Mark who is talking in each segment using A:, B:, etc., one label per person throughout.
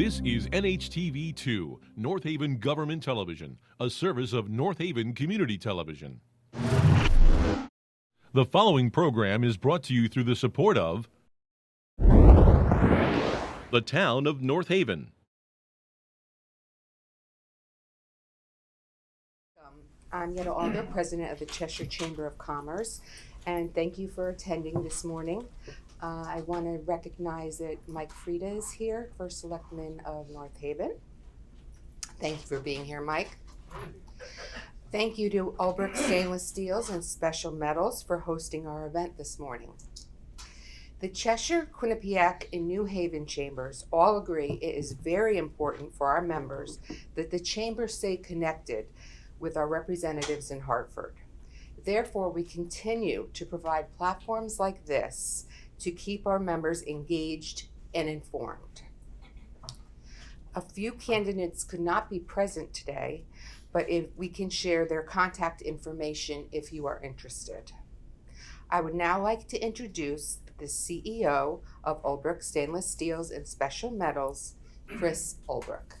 A: This is NHTV2, North Haven Government Television, a service of North Haven Community Television. The following program is brought to you through the support of the Town of North Haven.
B: I'm Yetta Alder, President of the Cheshire Chamber of Commerce, and thank you for attending this morning. I want to recognize that Mike Frieda is here, First Selectman of North Haven. Thank you for being here, Mike. Thank you to Ulbrich Stainless Steels and Special Metals for hosting our event this morning. The Cheshire, Quinnipiac, and New Haven Chambers all agree it is very important for our members that the Chambers stay connected with our representatives in Hartford. Therefore, we continue to provide platforms like this to keep our members engaged and informed. A few candidates could not be present today, but if we can share their contact information if you are interested. I would now like to introduce the CEO of Ulbrich Stainless Steels and Special Metals, Chris Ulbrich.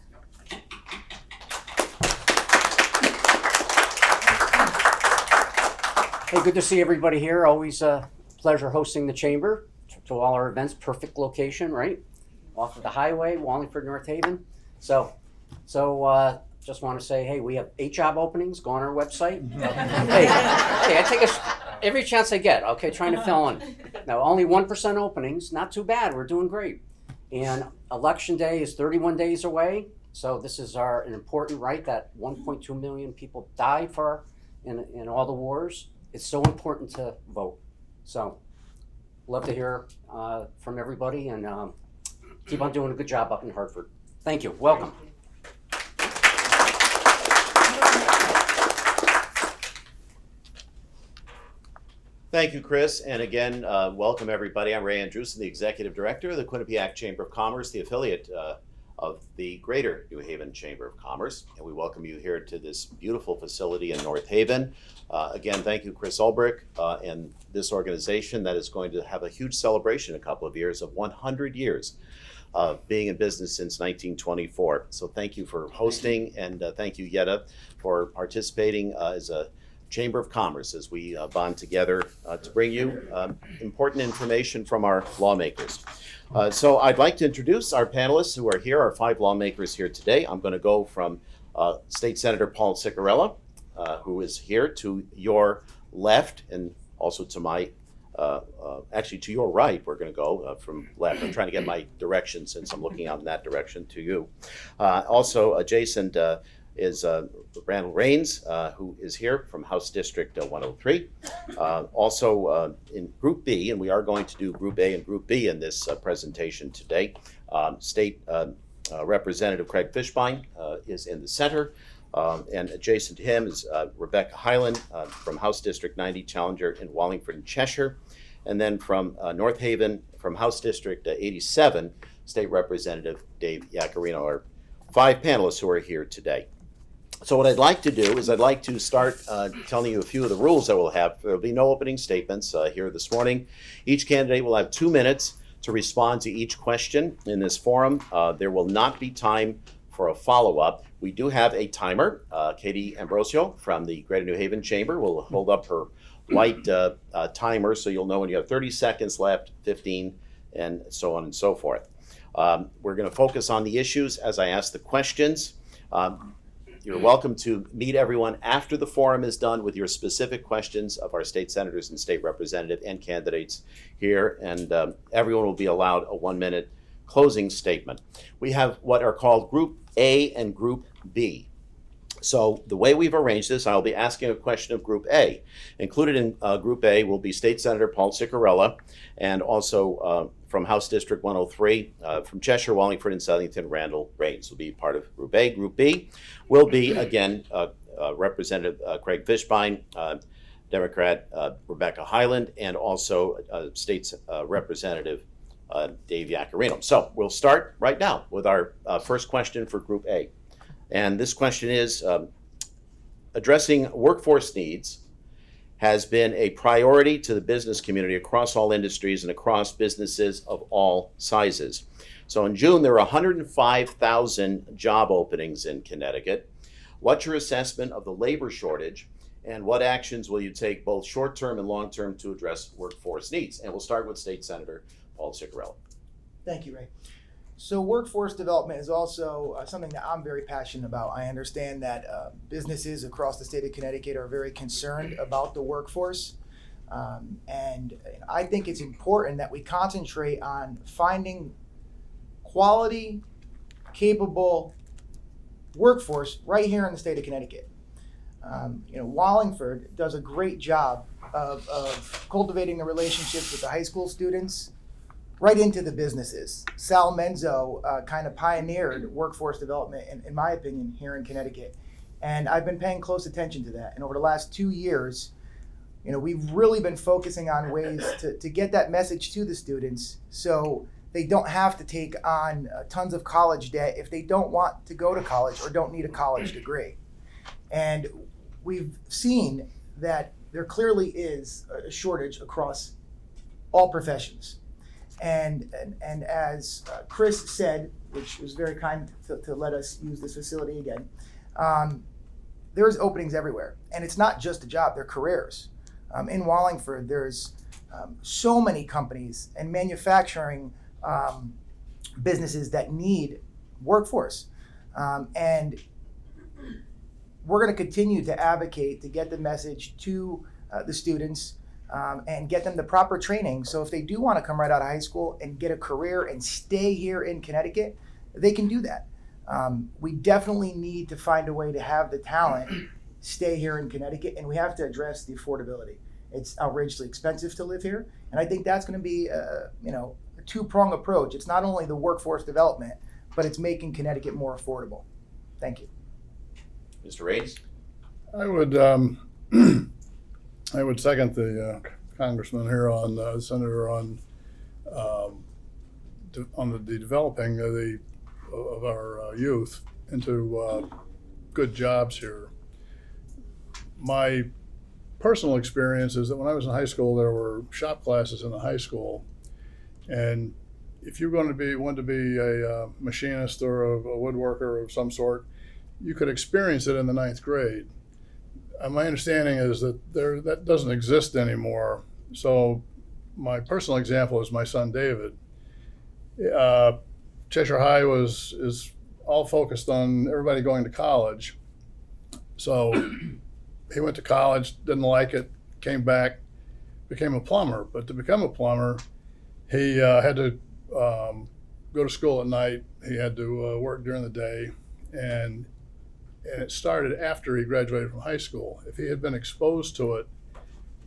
C: Hey, good to see everybody here. Always a pleasure hosting the chamber. To all our events, perfect location, right? Off of the highway, Wallingford, North Haven. So just want to say, hey, we have 8 job openings. Go on our website. hey, I take every chance I get. Okay, trying to fill in. Now, only 1% openings. Not too bad. We're doing great. And election day is 31 days away. So this is an important right that 1.2 million people died for in all the wars. It's so important to vote. So, love to hear from everybody and keep on doing a good job up in Hartford. Thank you. Welcome.
D: Thank you, Chris. And again, welcome everybody. I'm Ray Andrewson, the Executive Director of the Quinnipiac Chamber of Commerce, the affiliate of the Greater New Haven Chamber of Commerce. And we welcome you here to this beautiful facility in North Haven. Again, thank you, Chris Ulbrich, and this organization that is going to have a huge celebration in a couple of years of 100 years of being in business since 1924. So thank you for hosting, and thank you, Yetta, for participating as a Chamber of Commerce as we bond together to bring you important information from our lawmakers. So I'd like to introduce our panelists who are here, our 5 lawmakers here today. I'm going to go from State Senator Paul Ciccarella, who is here to your left, and also to my, actually to your right. We're going to go from left. I'm trying to get my direction since I'm looking out in that direction to you. Also adjacent is Randall Rains, who is here from House District 103. Also in Group B, and we are going to do Group A and Group B in this presentation today, State Representative Craig Fishbein is in the center. And adjacent to him is Rebecca Hyland from House District 90, Challenger in Wallingford and Cheshire. And then from North Haven, from House District 87, State Representative Dave Iaccarino, our 5 panelists who are here today. So what I'd like to do is I'd like to start telling you a few of the rules that we'll have. There will be no opening statements here this morning. Each candidate will have 2 minutes to respond to each question in this forum. There will not be time for a follow-up. We do have a timer. Katie Ambrosio from the Greater New Haven Chamber will hold up her white timer so you'll know when you have 30 seconds left, 15, and so on and so forth. We're going to focus on the issues as I ask the questions. You're welcome to meet everyone after the forum is done with your specific questions of our state senators and state representative and candidates here, and everyone will be allowed a 1-minute closing statement. We have what are called Group A and Group B. So the way we've arranged this, I'll be asking a question of Group A. Included in Group A will be State Senator Paul Ciccarella, and also from House District 103, from Cheshire, Wallingford, and Southington, Randall Rains will be part of Group A. Group B will be, again, Representative Craig Fishbein, Democrat Rebecca Hyland, and also State Representative Dave Iaccarino. So we'll start right now with our first question for Group A. And this question is addressing workforce needs has been a priority to the business community across all industries and across businesses of all sizes. So in June, there were 105,000 job openings in Connecticut. What's your assessment of the labor shortage, and what actions will you take both short-term and long-term to address workforce needs? And we'll start with State Senator Paul Ciccarelli.
E: Thank you, Ray. So workforce development is also something that I'm very passionate about. I understand that businesses across the state of Connecticut are very concerned about the workforce. And I think it's important that we concentrate on finding quality, capable workforce right here in the state of Connecticut. Wallingford does a great job of cultivating the relationships with the high school students right into the businesses. Sal Menzo kind of pioneered workforce development, in my opinion, here in Connecticut. And I've been paying close attention to that. And over the last 2 years, we've really been focusing on ways to get that message to the students so they don't have to take on tons of college debt if they don't want to go to college or don't need a college degree. And we've seen that there clearly is a shortage across all professions. And as Chris said, which was very kind to let us use this facility again, there's openings everywhere. And it's not just a job, they're careers. In Wallingford, there's so many companies and manufacturing businesses that need workforce. And we're going to continue to advocate to get the message to the students and get them the proper training. So if they do want to come right out of high school and get a career and stay here in Connecticut, they can do that. We definitely need to find a way to have the talent stay here in Connecticut, and we have to address the affordability. It's outrageously expensive to live here, and I think that's going to be a two-pronged approach. It's not only the workforce development, but it's making Connecticut more affordable. Thank you.
D: Mr. Raines?
F: I would second the congressman here on senator on the developing of our youth into good jobs here. My personal experience is that when I was in high school, there were shop classes in the high school, and if you're going to want to be a machinist or a woodworker of some sort, you could experience it in the 9th grade. My understanding is that that doesn't exist anymore. So my personal example is my son David. Cheshire High is all focused on everybody going to college. So he went to college, didn't like it, came back, became a plumber. But to become a plumber, he had to go to school at night. He had to work during the day, and it started after he graduated from high school. If he had been exposed to it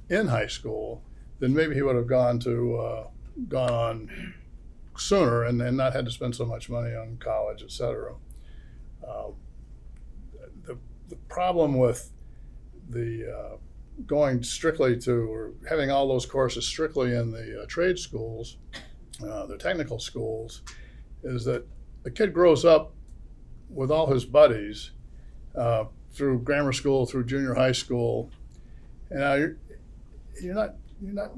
F: in high school, then maybe he would have gone on sooner and not had to spend so much money on college, et cetera. The problem with the going strictly to, or having all those courses strictly in the trade schools, the technical schools, is that the kid grows up with all his buddies through grammar school, through junior high school, and you're not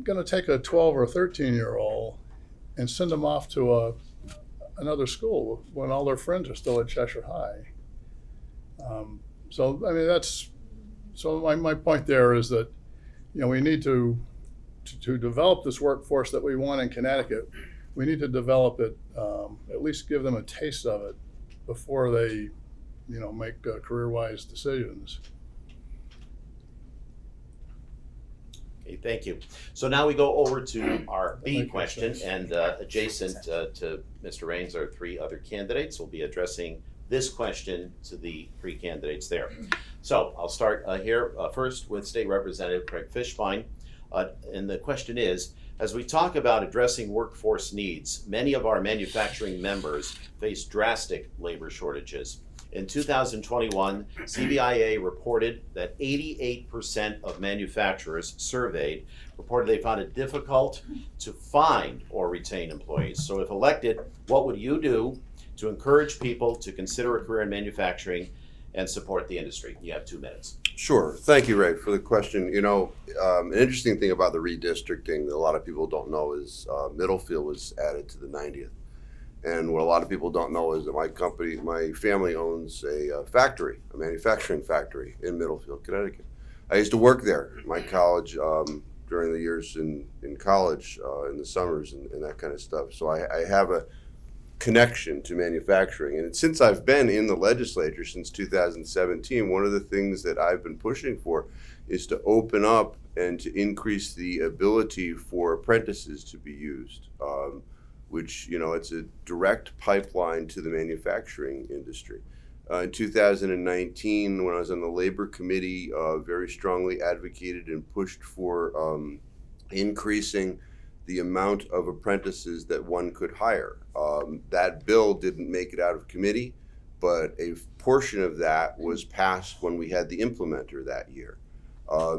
F: going to take a 12 or a 13-year-old and send them off to another school when all their friends are still at Cheshire High. So I mean my point there is that we need to develop this workforce that we want in Connecticut. We need to develop it, at least give them a taste of it before they make career-wise decisions.
D: Okay, thank you. So now we go over to our B question, and adjacent to Mr. Raines are 3 other candidates. We'll be addressing this question to the 3 candidates there. So I'll start here first with State Representative Craig Fishbein. And the question is, as we talk about addressing workforce needs, many of our manufacturing members face drastic labor shortages. In 2021, CBIA reported that 88% of manufacturers surveyed reported they found it difficult to find or retain employees. So if elected, what would you do to encourage people to consider a career in manufacturing? and support the industry. You have 2 minutes.
G: Sure. Thank you, Ray, for the question. You know, an interesting thing about the redistricting that a lot of people don't know is Middlefield was added to the 90th. And what a lot of people don't know is that my family owns a factory, a manufacturing factory in Middlefield, Connecticut. I used to work there in my college during the years in college, in the summers and that kind of stuff. So I have a connection to manufacturing. And since I've been in the legislature since 2017, one of the things that I've been pushing for is to open up and to increase the ability for apprentices to be used, which, you know, it's a direct pipeline to the manufacturing industry. In 2019, when I was on the Labor Committee, very strongly advocated and pushed for increasing the amount of apprentices that one could hire. That bill didn't make it out of committee, but a portion of that was passed when we had the implementer that year.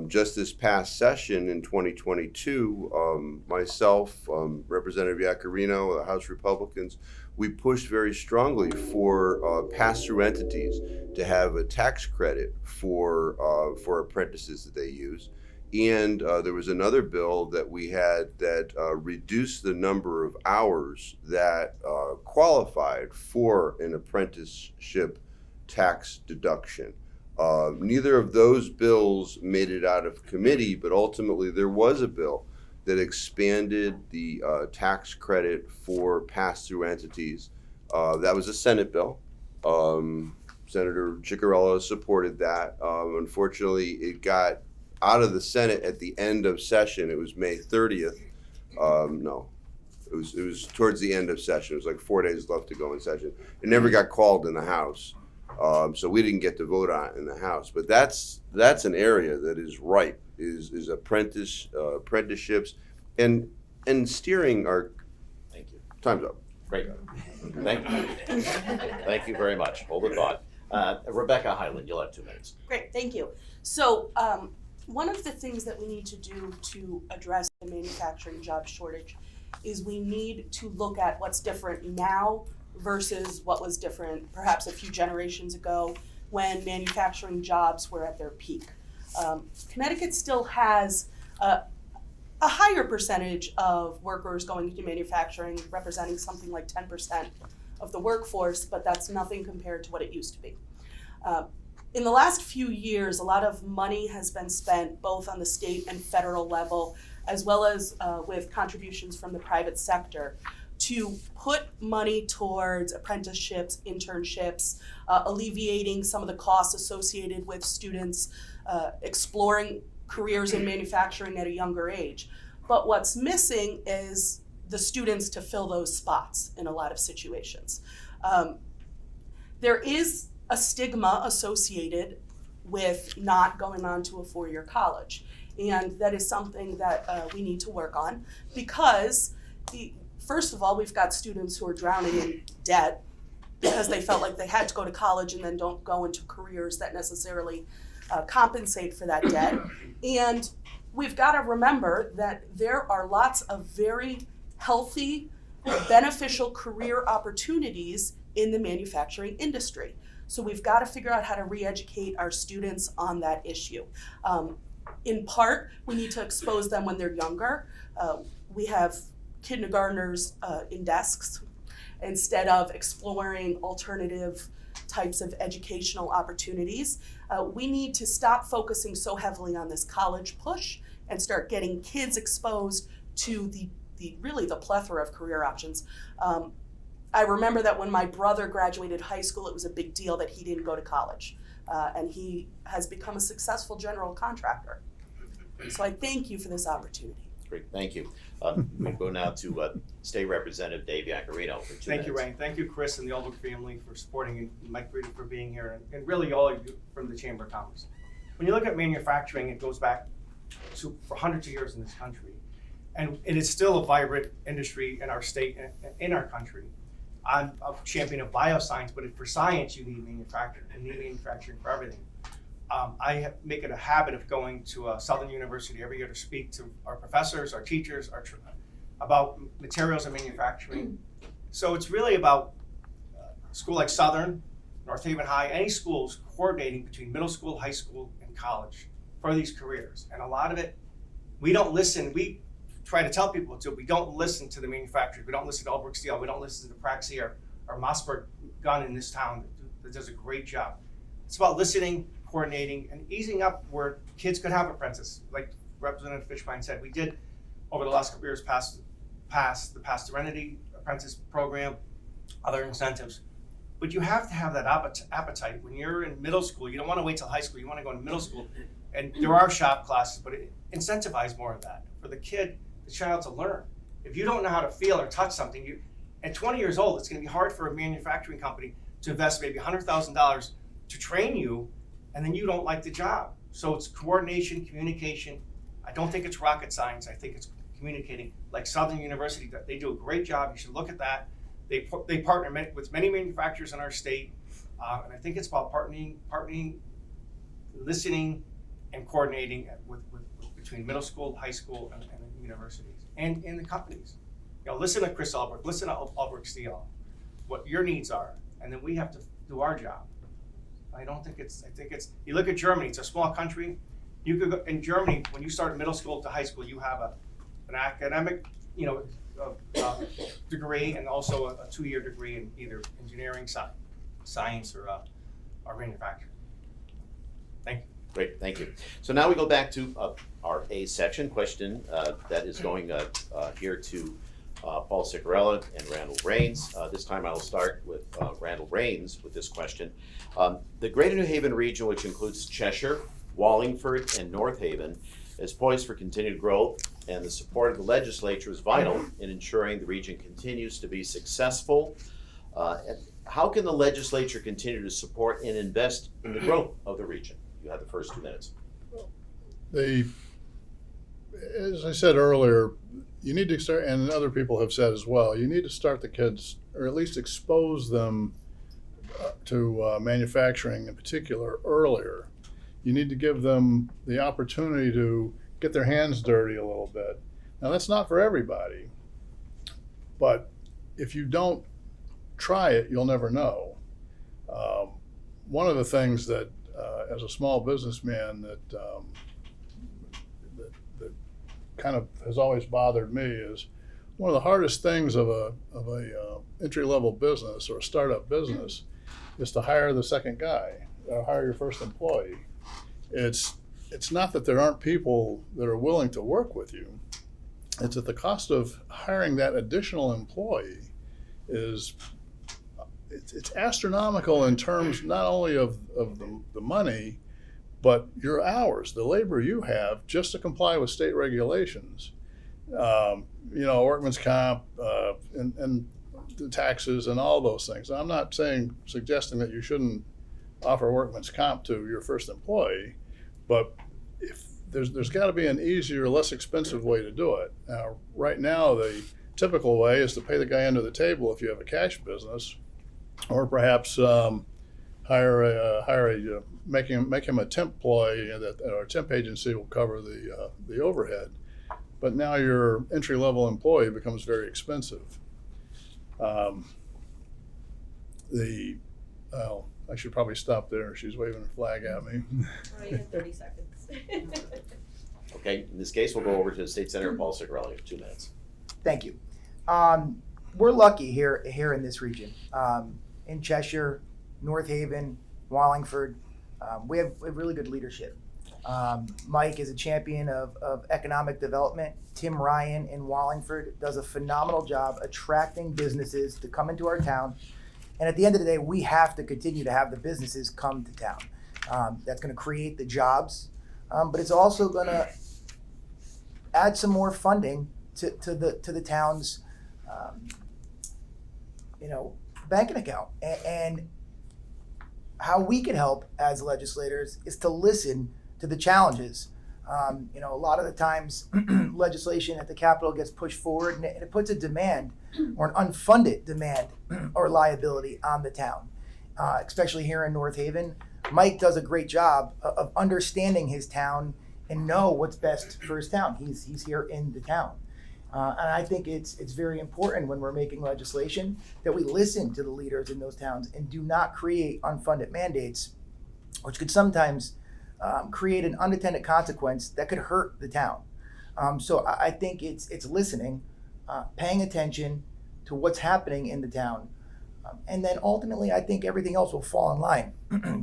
G: Just this past session in 2022, myself, Representative Iaccarino, the House Republicans, we pushed very strongly for pass-through entities to have a tax credit for apprentices that they use. And there was another bill that we had that reduced the number of hours that qualified for an apprenticeship tax deduction. Neither of those bills made it out of committee, but ultimately there was a bill that expanded the tax credit for pass-through entities. That was a Senate bill. Senator Ciccarello supported that. Unfortunately, it got out of the Senate at the end of session. It was May 30th. No, it was towards the end of session. It was like 4 days left to go in session. It never got called in the House. So we didn't get to vote on it in the House. But that's an area that is ripe, is apprenticeships and steering our.
D: Thank you.
G: Time's up.
D: Great. Thank you. Thank you very much. Hold the thought. Rebecca Highland, you'll have 2 minutes.
H: Great, thank you. So one of the things that we need to do to address the manufacturing job shortage is we need to look at what's different now versus what was different perhaps a few generations ago when manufacturing jobs were at their peak. Connecticut still has a higher percentage of workers going into manufacturing, representing something like 10% of the workforce, but that's nothing compared to what it used to be. In the last few years, a lot of money has been spent both on the state and federal level, as well as with contributions from the private sector, to put money towards apprenticeships, internships, alleviating some of the costs associated with students exploring careers in manufacturing at a younger age. But what's missing is the students to fill those spots in a lot of situations. There is a stigma associated with not going on to a four-year college. And that is something that we need to work on because first of all, we've got students who are drowning in debt because they felt like they had to go to college and then don't go into careers that necessarily compensate for that debt. And we've got to remember that there are lots of very healthy, beneficial career opportunities in the manufacturing industry. So we've got to figure out how to re-educate our students on that issue. In part, we need to expose them when they're younger. We have kindergartners in desks instead of exploring alternative types of educational opportunities. We need to stop focusing so heavily on this college push and start getting kids exposed to really the plethora of career options. I remember that when my brother graduated high school, it was a big deal that he didn't go to college. And he has become a successful general contractor. So I thank you for this opportunity.
D: Great, thank you. We go now to State Representative Dave Iaccarino for 2 minutes.
I: Thank you, Ray. Thank you, Chris and the Aldrich family for supporting, and Mike Frieda for being here, and really all of you from the Chamber of Commerce. When you look at manufacturing, it goes back for hundreds of years in this country. And it is still a vibrant industry in our state and in our country. I'm a champion of bioscience, but for science, you need manufacturing. You need manufacturing for everything. I make it a habit of going to Southern University every year to speak to our professors, our teachers, about materials and manufacturing. So it's really about a school like Southern, North Haven High, any schools coordinating between middle school, high school, and college for these careers. And a lot of it, we don't listen. We try to tell people to. We don't listen to the manufacturers. We don't listen to Albrook Steel. We don't listen to Praxi or Mossberg Gun in this town that does a great job. It's about listening, coordinating, and easing up where kids could have apprentices. Like Representative Fishbein said, we did over the last couple years pass the Pass Serenity Apprentice Program, other incentives. But you have to have that appetite. When you're in middle school, you don't want to wait till high school. You want to go into middle school. And there are shop classes, but incentivize more of that for the child to learn. If you don't know how to feel or touch something, at 20 years old, it's going to be hard for a manufacturing company to invest maybe $100,000 to train you, and then you don't like the job. So it's coordination, communication. I don't think it's rocket science. I think it's communicating. Like Southern University, they do a great job. You should look at that. They partner with many manufacturers in our state, and I think it's about partnering, listening, and coordinating between middle school, high school, and universities, and in the companies. Listen to Chris Albrook, listen to Albrook Steel, what your needs are, and then we have to do our job. I think it's, you look at Germany, it's a small country. You could go, in Germany, when you start middle school to high school, you have an academic, degree, and also a 2-year degree in either engineering, science, or manufacturing. Thank you.
D: Great, thank you. So now we go back to our A section question that is going here to Paul Ciccarella and Randall Rains. This time I will start with Randall Rains with this question. The Greater New Haven region, which includes Cheshire, Wallingford, and North Haven, is poised for continued growth, and the support of the legislature is vital in ensuring the region continues to be successful. And how can the legislature continue to support and invest in the growth of the region? You have the first 2 minutes.
F: As I said earlier, you need to start, and other people have said as well, you need to start the kids, or at least expose them to manufacturing in particular earlier. You need to give them the opportunity to get their hands dirty a little bit. Now, that's not for everybody, but if you don't try it, you'll never know. One of the things that, as a small businessman, that kind of has always bothered me is one of the hardest things of a entry-level business or a startup business is to hire the second guy, hire your first employee. It's not that there aren't people that are willing to work with you. It's that the cost of hiring that additional employee is it's astronomical in terms not only of the money, but your hours, the labor you have just to comply with state regulations. Workman's comp and the taxes and all those things. I'm not suggesting that you shouldn't offer workman's comp to your first employee, but if there's got to be an easier, less expensive way to do it. Now, right now, the typical way is to pay the guy under the table if you have a cash business, or perhaps make him a temp employee, that our temp agency will cover the overhead. But now your entry-level employee becomes very expensive. I should probably stop there. She's waving her flag at me.
J: Oh, you have 30 seconds.
D: Okay, in this case, we'll go over to the State Senator Paul Ciccarelli for 2 minutes.
E: Thank you. We're lucky here in this region. In Cheshire, North Haven, Wallingford, we have really good leadership. Mike is a champion of economic development. Tim Ryan in Wallingford does a phenomenal job attracting businesses to come into our town. And at the end of the day, we have to continue to have the businesses come to town. That's going to create the jobs, but it's also going to add some more funding to the town's banking account. And how we can help as legislators is to listen to the challenges. A lot of the times legislation at the Capitol gets pushed forward and it puts a demand or an unfunded demand or liability on the town, especially here in North Haven. Mike does a great job of understanding his town and know what's best for his town. He's here in the town. And I think it's very important when we're making legislation that we listen to the leaders in those towns and do not create unfunded mandates, which could sometimes create an unintended consequence that could hurt the town. So I think it's listening, paying attention to what's happening in the town. And then ultimately, I think everything else will fall in line.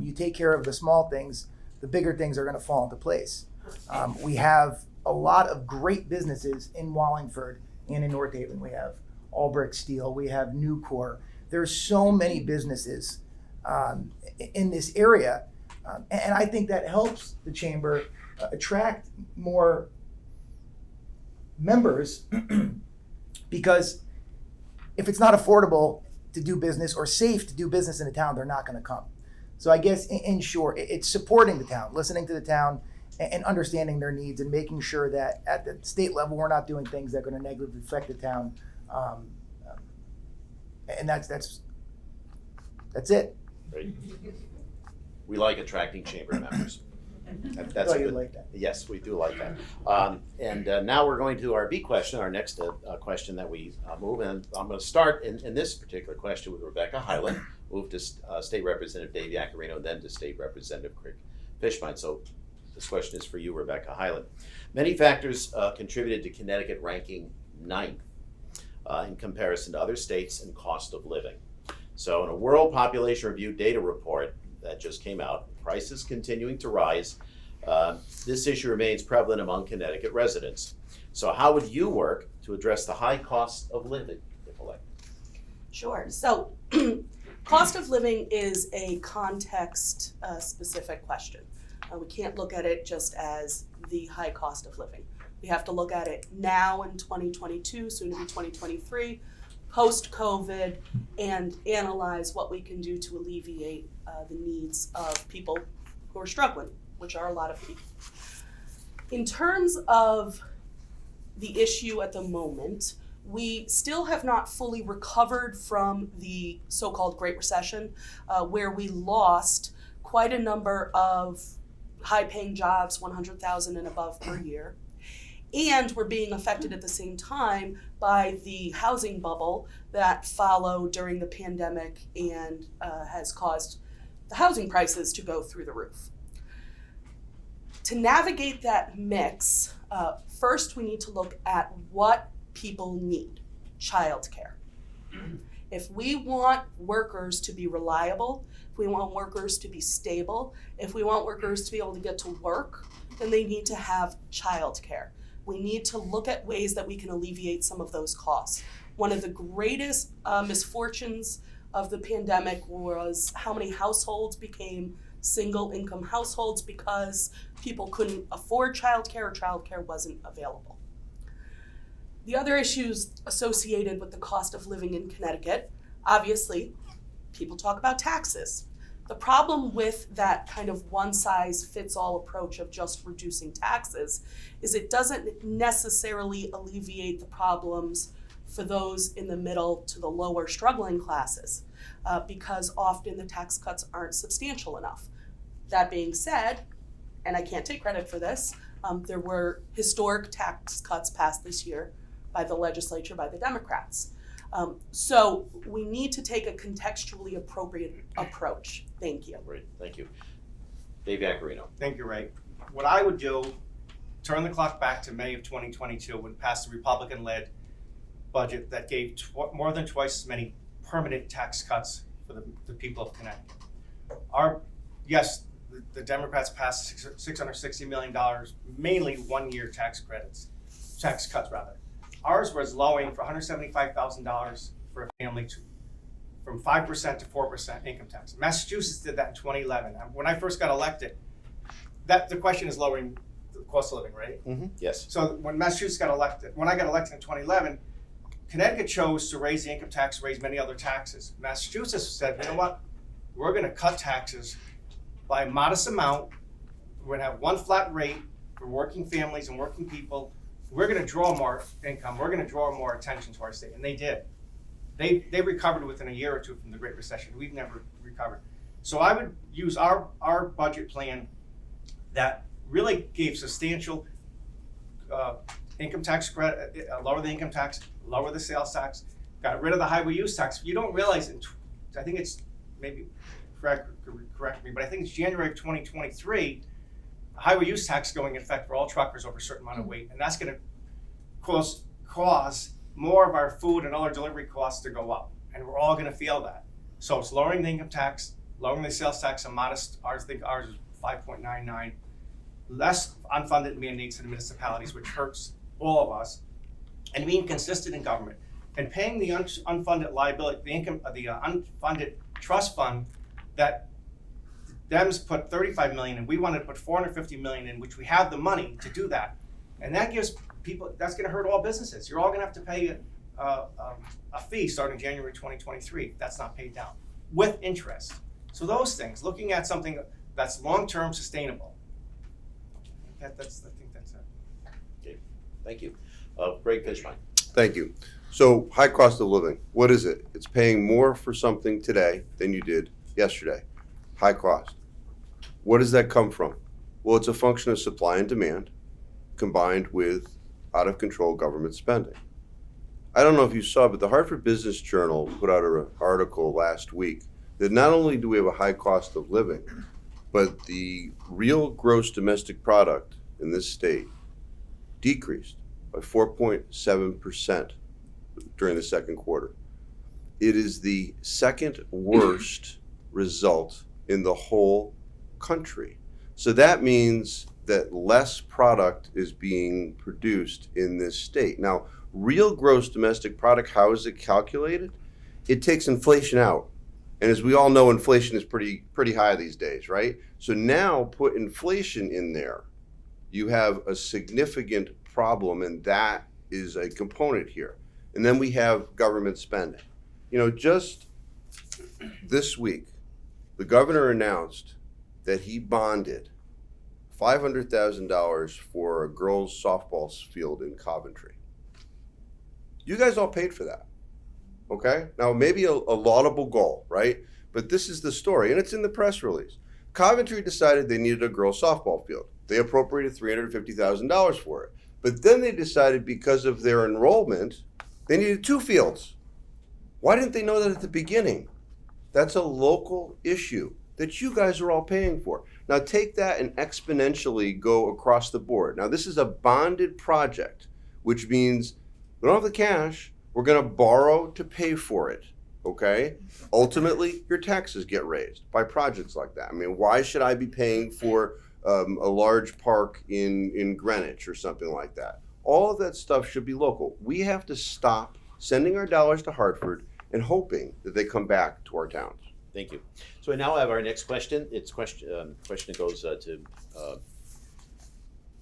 E: You take care of the small things, the bigger things are going to fall into place. We have a lot of great businesses in Wallingford and in North Haven. We have Albrecht Steel, we have Nucor. There's so many businesses in this area. And I think that helps the chamber attract more members because if it's not affordable to do business or safe to do business in a town, they're not going to come. So I guess in short, it's supporting the town, listening to the town and understanding their needs and making sure that at the state level, we're not doing things that are going to negatively affect the town. And that's it.
D: Great. We like attracting chamber members. That's
E: Oh,
D: a
E: you
D: good.
E: like that.
D: Yes, we do like that. And now we're going to our B question, our next question that we move. And I'm going to start in this particular question with Rebecca Highland, move to State Representative Dave Yaccarino, and then to State Representative Craig Fishbein. So this question is for you, Rebecca Highland. Many factors contributed to Connecticut ranking 9th in comparison to other states in cost of living. So in a World Population Review data report that just came out, prices continuing to rise. This issue remains prevalent among Connecticut residents. So how would you work to address the high cost of living, if elected?
H: Sure. So cost of living is a context specific question. We can't look at it just as the high cost of living. We have to look at it now in 2022, soon to be 2023, post-COVID, and analyze what we can do to alleviate the needs of people who are struggling, which are a lot of people. In terms of the issue at the moment, we still have not fully recovered from the so-called Great Recession, where we lost quite a number of high-paying jobs, 100,000 and above per year. And we're being affected at the same time by the housing bubble that followed during the pandemic and has caused the housing prices to go through the roof. To navigate that mix, first we need to look at what people need: childcare. If we want workers to be reliable, if we want workers to be stable, if we want workers to be able to get to work, then they need to have childcare. We need to look at ways that we can alleviate some of those costs. One of the greatest misfortunes of the pandemic was how many households became single income households because people couldn't afford childcare or childcare wasn't available. The other issues associated with the cost of living in Connecticut, obviously, people talk about taxes. The problem with that kind of one-size-fits-all approach of just reducing taxes is it doesn't necessarily alleviate the problems for those in the middle to the lower struggling classes, because often the tax cuts aren't substantial enough. That being said, and I can't take credit for this, there were historic tax cuts passed this year by the legislature, by the Democrats. So we need to take a contextually appropriate approach. Thank you.
D: Great, thank you. Dave Yaccarino.
I: Thank you, Ray. What I would do, turn the clock back to May of 2022 when passed the Republican-led budget that gave more than twice as many permanent tax cuts for the people of Connecticut. Yes, the Democrats passed $660 million, mainly one-year tax cuts. Ours was lowering for $175,000 for a family from 5% to 4% income tax. Massachusetts did that in 2011. When I first got elected, the question is lowering the cost of living, right?
D: Mm-hmm. Yes.
I: So when Massachusetts got elected, when I got elected in 2011, Connecticut chose to raise the income tax, raise many other taxes. Massachusetts said, you know what? We're going to cut taxes by a modest amount. We're going to have one flat rate for working families and working people. We're going to draw more income. We're going to draw more attention to our state. And they did. They recovered within a year or two from the Great Recession. We've never recovered. So I would use our budget plan that really gave substantial income tax credit, lower the income tax, lower the sales tax, got rid of the highway use tax. You don't realize, I think it's maybe, correct me, but I think it's January of 2023, highway use tax going in effect for all truckers over a certain amount of weight, and that's gonna cause more of our food and other delivery costs to go up, and we're all gonna feel that. So it's lowering the income tax, lowering the sales tax, a modest, I think ours is 5.99, less unfunded mandates to the municipalities, which hurts all of us, and being consistent in government, and paying the unfunded liability, the income, the unfunded trust fund that Dems put 35 million in, we wanted to put 450 million in, which we have the money to do that. And that gives people, that's gonna hurt all businesses. You're all gonna have to pay a fee starting January 2023, if that's not paid down, with interest. So those things, looking at something that's long-term sustainable. I think that's it.
D: Okay, thank you. Greg Fishbein.
G: Thank you. So high cost of living, what is it? It's paying more for something today than you did yesterday. High cost. What does that come from? Well, it's a function of supply and demand combined with out of control government spending. I don't know if you saw, but the Hartford Business Journal put out an article last week that not only do we have a high cost of living, but the real gross domestic product in this state decreased by 4.7% during the second quarter. It is the second worst result in the whole country. So that means that less product is being produced in this state. Now, real gross domestic product, how is it calculated? It takes inflation out. And as we all know, inflation is pretty high these days, right? So now put inflation in there, you have a significant problem, and that is a component here. And then we have government spending. You know, just this week, the governor announced that he bonded $500,000 for a girls' softball field in Coventry. You guys all paid for that, okay? Now, maybe a laudable goal, right? But this is the story, and it's in the press release. Coventry decided they needed a girls' softball field. They appropriated $350,000 for it. But then they decided because of their enrollment, they needed 2 fields. Why didn't they know that at the beginning? That's a local issue that you guys are all paying for. Now take that and exponentially go across the board. Now this is a bonded project, which means we don't have the cash, we're gonna borrow to pay for it, okay? Ultimately, your taxes get raised by projects like that. I mean, why should I be paying for a large park in Greenwich or something like that? All of that stuff should be local. We have to stop sending our dollars to Hartford and hoping that they come back to our towns.
D: Thank you. So we now have our next question. It's question that goes to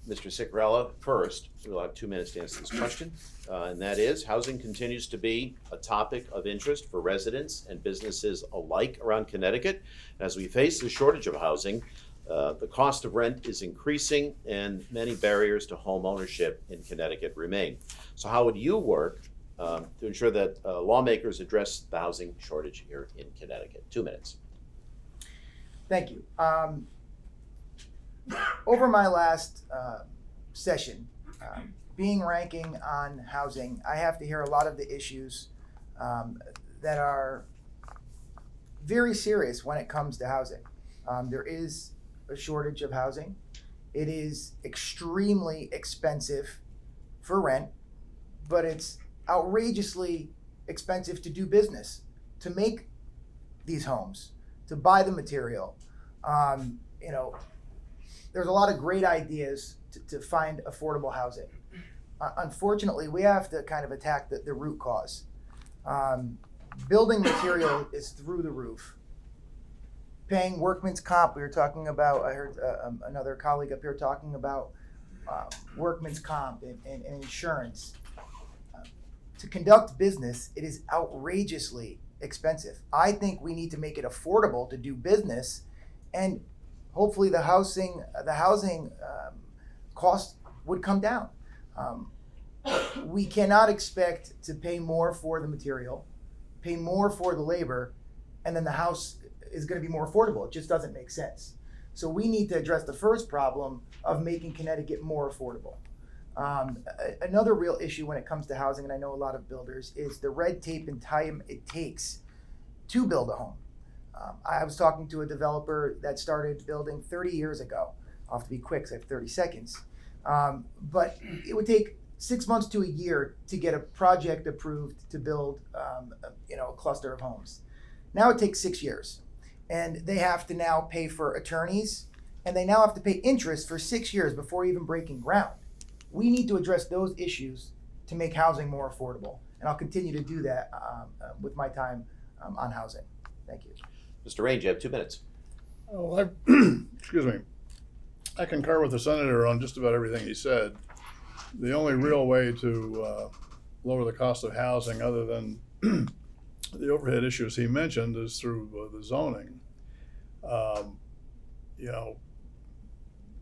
D: Mr. Ciccarella first. We'll have 2 minutes to answer this question. And that is, housing continues to be a topic of interest for residents and businesses alike around Connecticut. As we face the shortage of housing, the cost of rent is increasing and many barriers to home ownership in Connecticut remain. So how would you work to ensure that lawmakers address the housing shortage here in Connecticut? 2 minutes.
E: Thank you. Over my last session, being ranking on housing, I have to hear a lot of the issues that are very serious when it comes to housing. There is a shortage of housing. It is extremely expensive for rent, but it's outrageously expensive to do business, to make these homes, to buy the material. You know, there's a lot of great ideas to find affordable housing. Unfortunately, we have to kind of attack the root cause. Building material is through the roof. Paying workman's comp, we were talking about, I heard another colleague up here talking about workman's comp and insurance. To conduct business, it is outrageously expensive. I think we need to make it affordable to do business, and hopefully the housing cost would come down. We cannot expect to pay more for the material, pay more for the labor, and then the house is going to be more affordable. It just doesn't make sense. So we need to address the first problem of making Connecticut more affordable. Another real issue when it comes to housing, and I know a lot of builders, is the red tape and time it takes to build a home. I was talking to a developer that started building 30 years ago. I'll have to be quick because I have 30 seconds. But it would take 6 months to a year to get a project approved to build a cluster of homes. Now it takes 6 years. And they have to now pay for attorneys, and they now have to pay interest for 6 years before even breaking ground. We need to address those issues to make housing more affordable. And I'll continue to do that with my time on housing. Thank you.
D: Mr. Range, you have 2 minutes.
F: Oh, excuse me. I concur with the senator on just about everything he said. The only real way to lower the cost of housing, other than the overhead issues he mentioned, is through the zoning.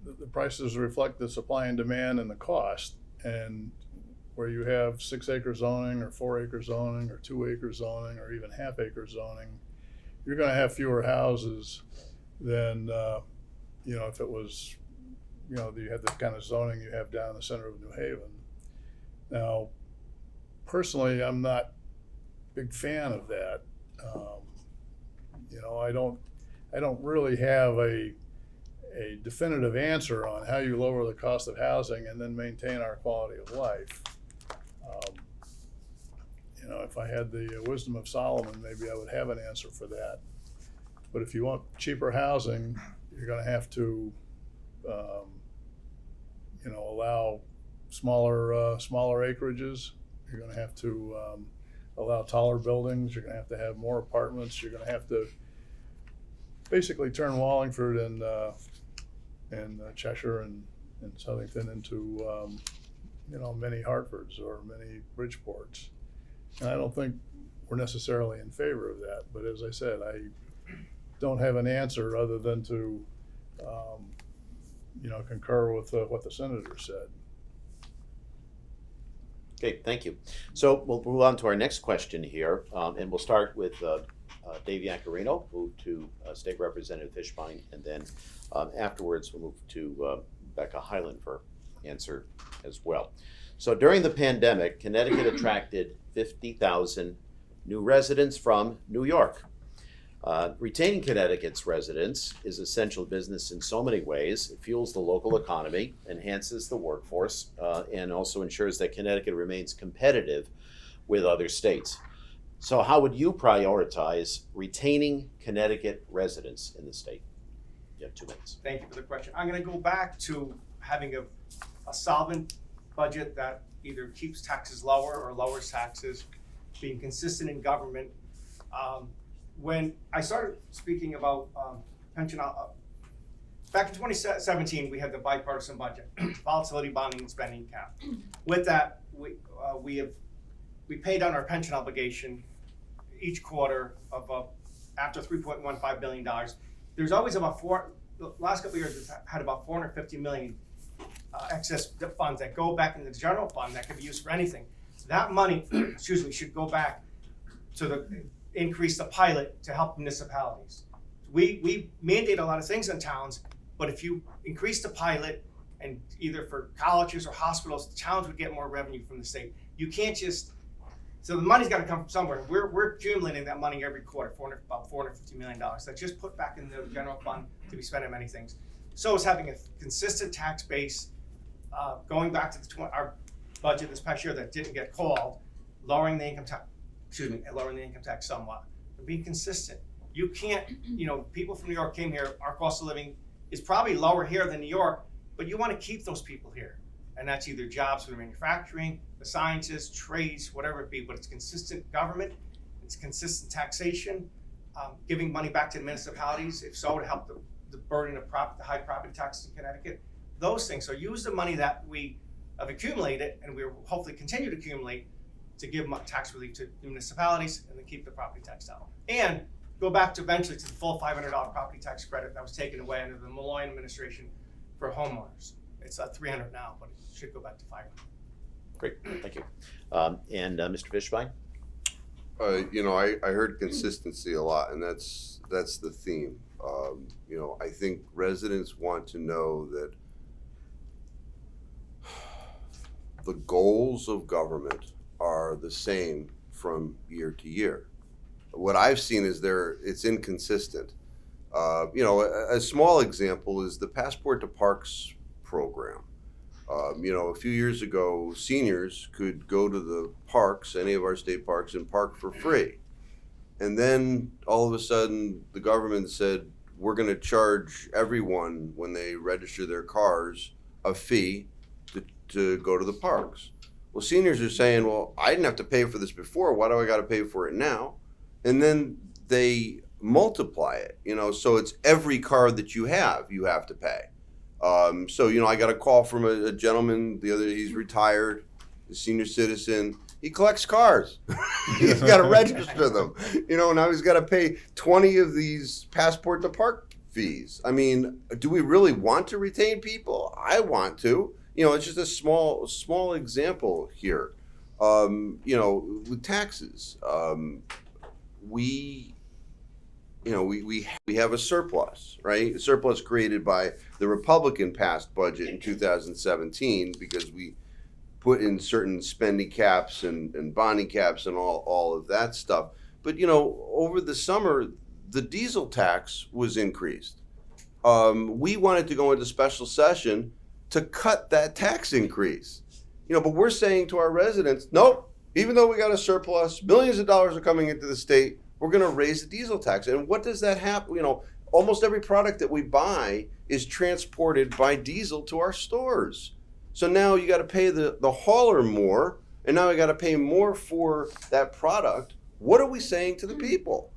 F: The prices reflect the supply and demand and the cost. And where you have 6 acre zoning or 4 acre zoning or 2 acre zoning or even half acre zoning, you're going to have fewer houses than if it was you have the kind of zoning you have down in the center of New Haven. Now, personally, I'm not a big fan of that. I don't really have a definitive answer on how you lower the cost of housing and then maintain our quality of life. If I had the wisdom of Solomon, maybe I would have an answer for that. But if you want cheaper housing, you're going to have to, allow smaller acreages. You're going to have to allow taller buildings. You're going to have more apartments. You're going to have to basically turn Wallingford and Cheshire and Southington into many Hartfords or many Bridgeports. And I don't think we're necessarily in favor of that. But as I said, I don't have an answer other than to concur with what the senator said.
D: Okay, thank you. So we'll move on to our next question here, and we'll start with Dave Iaccarino, move to State Representative Fishbein, and then afterwards we'll move to Becca Hyland for answer as well. So during the pandemic, Connecticut attracted 50,000 new residents from New York. Retaining Connecticut's residents is essential business in so many ways. It fuels the local economy, enhances the workforce, and also ensures that Connecticut remains competitive with other states. So how would you prioritize retaining Connecticut residents in the state? You have 2 minutes.
I: Thank you for the question. I'm going to go back to having a solvent budget that either keeps taxes lower or lowers taxes, being consistent in government. When I started speaking about pension, back in 2017, we had the bipartisan budget, volatility bonding and spending cap. With that, we paid down our pension obligation each quarter of after $3.15 billion. There's always about the last couple of years, we've had about $450 million excess funds that go back into the general fund that can be used for anything. That money, should go back to increase the pilot to help municipalities. We mandate a lot of things in towns, but if you increase the pilot and either for colleges or hospitals, the towns would get more revenue from the state. You can't so the money's got to come from somewhere. We're accumulating that money every quarter, about $450 million. That's just put back in the general fund to be spent on many things. So is having a consistent tax base, going back to our budget this past year that didn't get called, lowering the income tax somewhat, and being consistent. You can't, people from New York came here, our cost of living is probably lower here than New York, but you want to keep those people here. And that's either jobs for the manufacturing, the sciences, trades, whatever it be, but it's consistent government, it's consistent taxation, giving money back to the municipalities, if so, to help the burden of the high property taxes in Connecticut, those things. So use the money that we have accumulated and we will hopefully continue to accumulate to give tax relief to municipalities and then keep the property tax down. And go back to eventually to the full $500 property tax credit that was taken away under the Malloy administration for homeowners. It's $300 now, but it should go back to $500.
D: Great, thank you. And Mr. Fishbein?
G: I heard consistency a lot, and that's the theme. I think residents want to know that the goals of government are the same from year to year. What I've seen is it's inconsistent. A small example is the Passport to Parks program. A few years ago, seniors could go to the parks, any of our state parks, and park for free. And then all of a sudden, the government said, we're going to charge everyone when they register their cars a fee to go to the parks. Well, seniors are saying, well, I didn't have to pay for this before. Why do I got to pay for it now? And then they multiply it, so it's every car that you have to pay. I got a call from a gentleman he's retired, a senior citizen. He collects cars. He's got to register them. Now he's got to pay 20 of these Passport to Park fees. I mean, do we really want to retain people? I want to. It's just a small example here. With taxes, we have a surplus, right? A surplus created by the Republican passed budget in 2017 because we put in certain spending caps and bonding caps and all of that stuff. But, over the summer, the diesel tax was increased. We wanted to go into special session to cut that tax increase. But we're saying to our residents, nope, even though we got a surplus, millions of dollars are coming into the state, we're going to raise the diesel tax. And what does that happen? Almost every product that we buy is transported by diesel to our stores. So now you got to pay the hauler more, and now we got to pay more for that product. What are we saying to the people?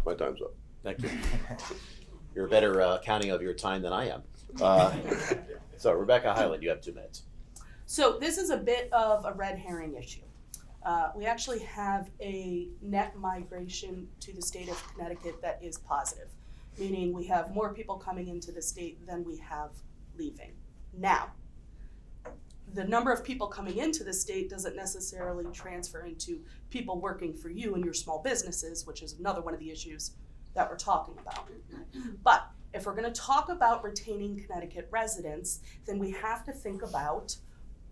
G: My time's up.
D: Thank you. You're a better accounting of your time than I am. So Rebecca Highland, you have 2 minutes.
H: So this is a bit of a red herring issue. We actually have a net migration to the state of Connecticut that is positive, meaning we have more people coming into the state than we have leaving. Now, the number of people coming into the state doesn't necessarily transfer into people working for you and your small businesses, which is another one of the issues that we're talking about. But if we're going to talk about retaining Connecticut residents, then we have to think about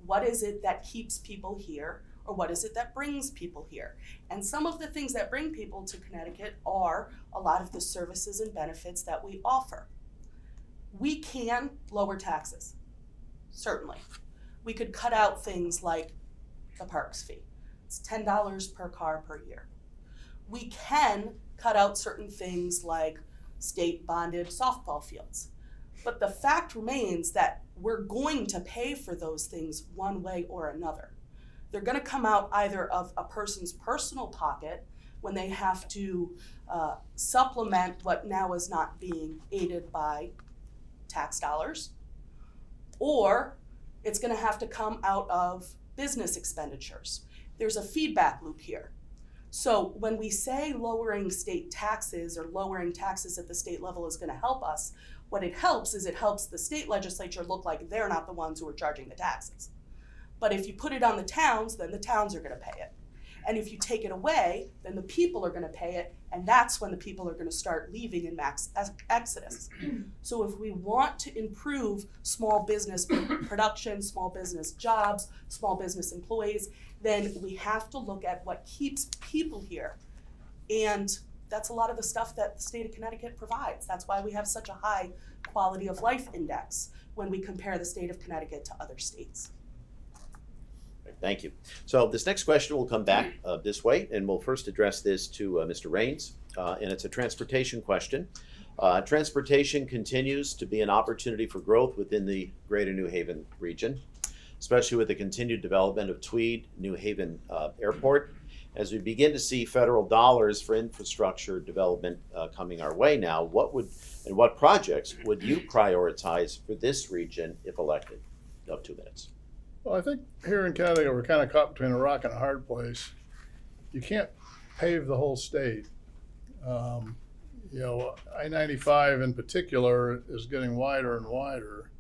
H: what is it that keeps people here, or what is it that brings people here? And some of the things that bring people to Connecticut are a lot of the services and benefits that we offer. We can lower taxes, certainly. We could cut out things like the parks fee. It's $10 per car per year. We can cut out certain things like state bonded softball fields. But the fact remains that we're going to pay for those things one way or another. They're going to come out either of a person's personal pocket when they have to supplement what now is not being aided by tax dollars, or it's going to have to come out of business expenditures. There's a feedback loop here. So when we say lowering state taxes or lowering taxes at the state level is going to help us, what it helps is it helps the state legislature look like they're not the ones who are charging the taxes. But if you put it on the towns, then the towns are going to pay it. And if you take it away, then the people are going to pay it, and that's when the people are going to start leaving in mass exodus. So if we want to improve small business production, small business jobs, small business employees, then we have to look at what keeps people here. And that's a lot of the stuff that the state of Connecticut provides. That's why we have such a high quality of life index when we compare the state of Connecticut to other states.
D: Thank you. So this next question will come back this way, and we'll first address this to Mr. Raines, and it's a transportation question. Transportation continues to be an opportunity for growth within the greater New Haven region, especially with the continued development of Tweed New Haven Airport. As we begin to see federal dollars for infrastructure development coming our way now, what projects would you prioritize for this region if elected? You have 2 minutes.
F: Well, I think here in Connecticut, we're kind of caught between a rock and a hard place. You can't pave the whole state. I-95 in particular is getting wider and wider,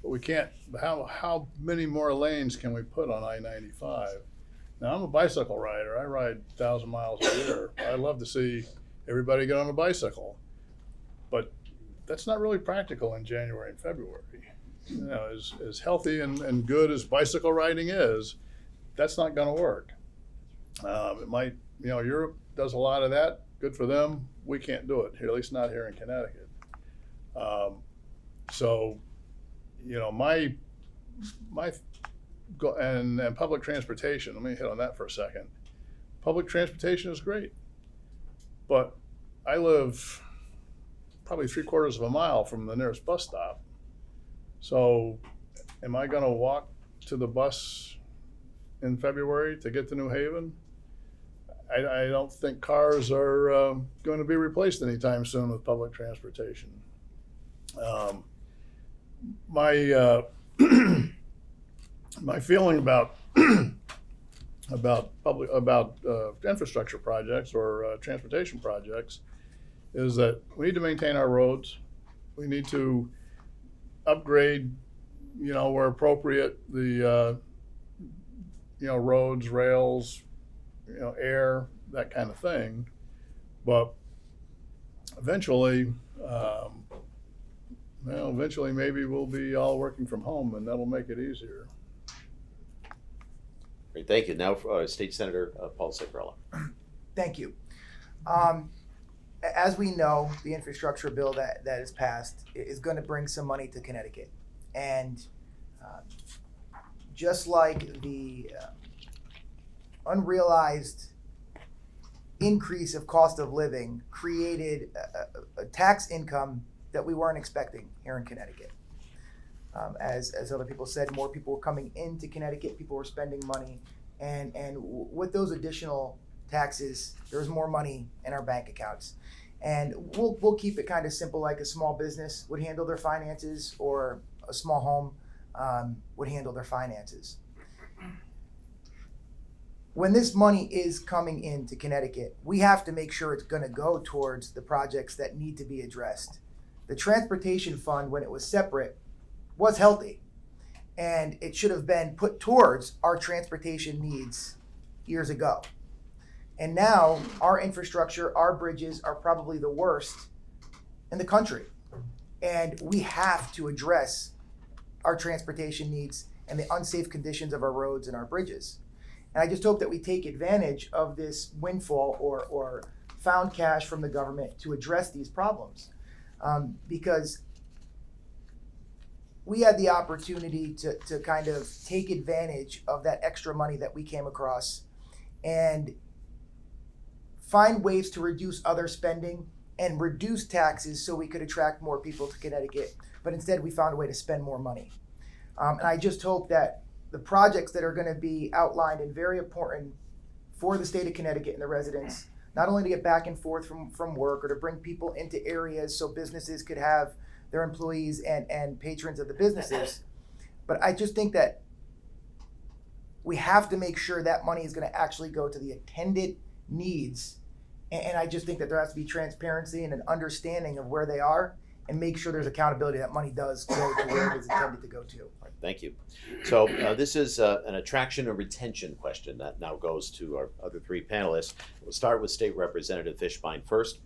F: but we can't, how many more lanes can we put on I-95? Now, I'm a bicycle rider. I ride 1,000 miles a year. I love to see everybody get on a bicycle, but that's not really practical in January and February. as healthy and good as bicycle riding is, that's not going to work. It might, Europe does a lot of that. Good for them. We can't do it here, at least not here in Connecticut. So, my and public transportation. Let me hit on that for a second. Public transportation is great, but I live probably 3/4 of a mile from the nearest bus stop. So, am I going to walk to the bus in February to get to New Haven? I don't think cars are going to be replaced anytime soon with public transportation. My feeling about infrastructure projects or transportation projects is that we need to maintain our roads. We need to upgrade, where appropriate, the roads, rails, air, that kind of thing. But eventually, maybe we'll be all working from home, and that'll make it easier.
D: Great, thank you. Now, State Senator Paul Cicarella.
E: Thank you. As we know, the infrastructure bill that is passed is going to bring some money to Connecticut. And just like the unrealized increase of cost of living created a tax income that we weren't expecting here in Connecticut. As other people said, more people were coming into Connecticut, people were spending money, and with those additional taxes, there was more money in our bank accounts. And we'll keep it kind of simple, like a small business would handle their finances, or a small home would handle their finances. When this money is coming into Connecticut, we have to make sure it's going to go towards the projects that need to be addressed. The transportation fund, when it was separate, was healthy, and it should have been put towards our transportation needs years ago. And now our infrastructure, our bridges are probably the worst in the country. And we have to address our transportation needs and the unsafe conditions of our roads and our bridges. And I just hope that we take advantage of this windfall or found cash from the government to address these problems. Because we had the opportunity to kind of take advantage of that extra money that we came across and find ways to reduce other spending and reduce taxes so we could attract more people to Connecticut. But instead, we found a way to spend more money. And I just hope that the projects that are going to be outlined and very important for the state of Connecticut and the residents, not only to get back and forth from work or to bring people into areas so businesses could have their employees and patrons of the businesses, but I just think that we have to make sure that money is going to actually go to the intended needs. And I just think that there has to be transparency and an understanding of where they are, and make sure there's accountability that money does go to where it is intended to go to.
D: Thank you. So this is an attraction and retention question that now goes to our other three panelists. We'll start with State Representative Fishbein first.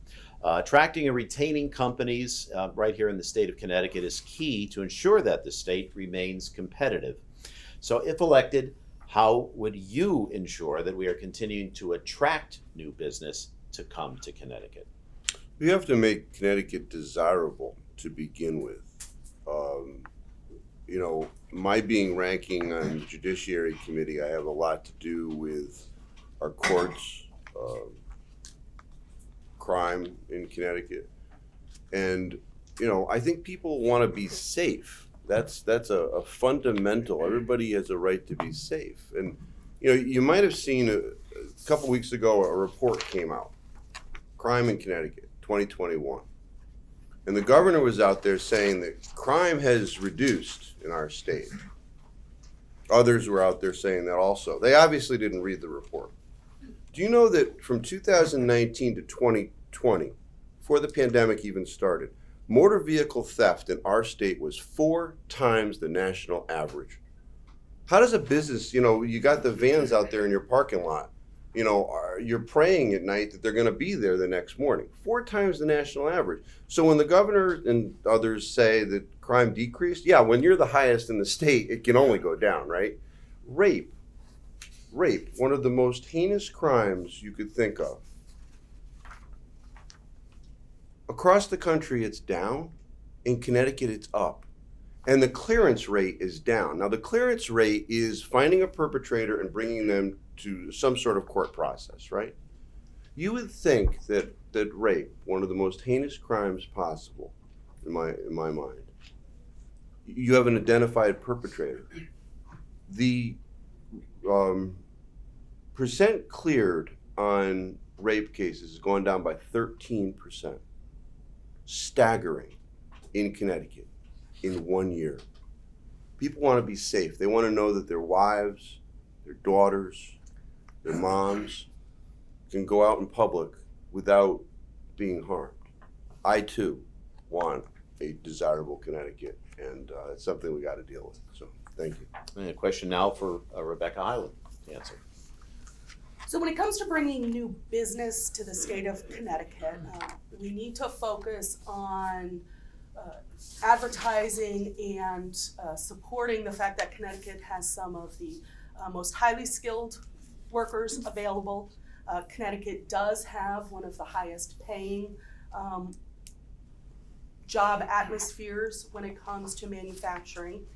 D: Attracting and retaining companies right here in the state of Connecticut is key to ensure that the state remains competitive. So if elected, how would you ensure that we are continuing to attract new business to come to Connecticut?
G: We have to make Connecticut desirable to begin with. My being ranking on the Judiciary Committee, I have a lot to do with our courts, crime in Connecticut. And, I think people want to be safe. That's a fundamental. Everybody has a right to be safe. And, you might have seen a couple weeks ago, a report came out, Crime in Connecticut, 2021. And the governor was out there saying that crime has reduced in our state. Others were out there saying that also. They obviously didn't read the report. Do you know that from 2019 to 2020, before the pandemic even started, motor vehicle theft in our state was 4 times the national average? How does a business, you got the vans out there in your parking lot, you're praying at night that they're going to be there the next morning, 4 times the national average. So when the governor and others say that crime decreased, yeah, when you're the highest in the state, it can only go down, right? Rape, one of the most heinous crimes you could think of. Across the country, it's down. In Connecticut, it's up. And the clearance rate is down. Now, the clearance rate is finding a perpetrator and bringing them to some sort of court process, right? You would think that rape, one of the most heinous crimes possible, in my mind, you have an identified perpetrator. The percent cleared on rape cases has gone down by 13%. Staggering in Connecticut in 1 year. People want to be safe. They want to know that their wives, their daughters, their moms can go out in public without being harmed. I too want a desirable Connecticut, and it's something we got to deal with. So thank you.
D: And a question now for Rebecca Highland to answer.
H: So when it comes to bringing new business to the state of Connecticut, we need to focus on advertising and supporting the fact that Connecticut has some of the most highly skilled workers available. Connecticut does have one of the highest paying job atmospheres when it comes to manufacturing.